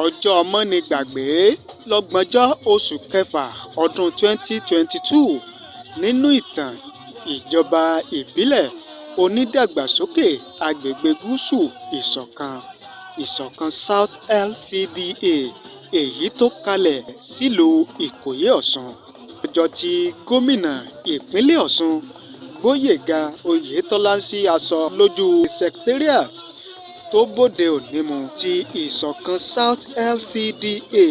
ọjọ́ mọ́nigbàgbé lọ́gbọ̀njọ́ oṣù kẹfà ọdún 2022 nínú ìtàn ìjọba ìbílẹ̀ onídàgbàsókè agbègbè gúúsù Isokan South LCDA èyí tó kalẹ̀ sílùú Ikoyi Osun. Ọjọ́ tí gómìnà ìpínlẹ̀ Ọ̀ṣun Gboyega Oyetola ń ṣí aṣọ lójú secretariat tó bóde òní mu ti Isokan South LCDA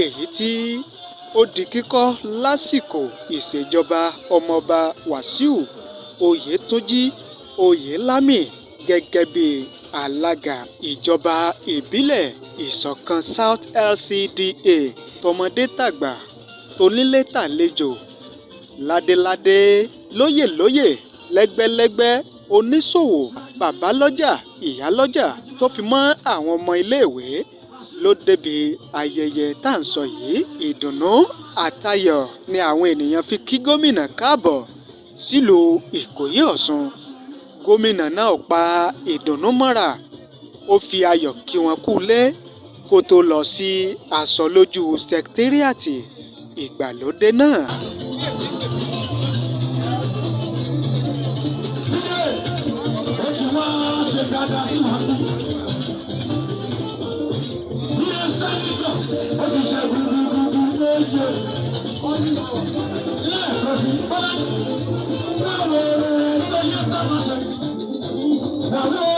èyí tí ó di kíkọ́ lásìkò ìṣèjọba ọmọọba Wàsíù Oyètúnjí Oyèlámì gẹ́gẹ́ bí alága ìjọba ìbílẹ̀ Isokan South LCDA. Tọmọdé tàgbà tonílé tàlejò ládéládé lóyèlóyè lẹ́gbẹ́lẹ́gbẹ́ oníṣòwò bàbálọ́jà ìyálọ́jà tó fi mọ́ àwọn ọmọ iléèwé ló débi ayẹyẹ tá à ń sọ yìí. Ìdùnnú àtayọ̀ ni àwọn ènìyàn fi kí gómìnà káàbọ̀ sílùú Ìkòyí Ọ̀ṣun. Gómìnà náà pa ìdùnnú mọ́ra, ó fi ayọ̀ kí wọn kúlé kó tó lọ sí aṣọ lójú sẹkítẹ́rìàtì ìgbàlódé náà. Now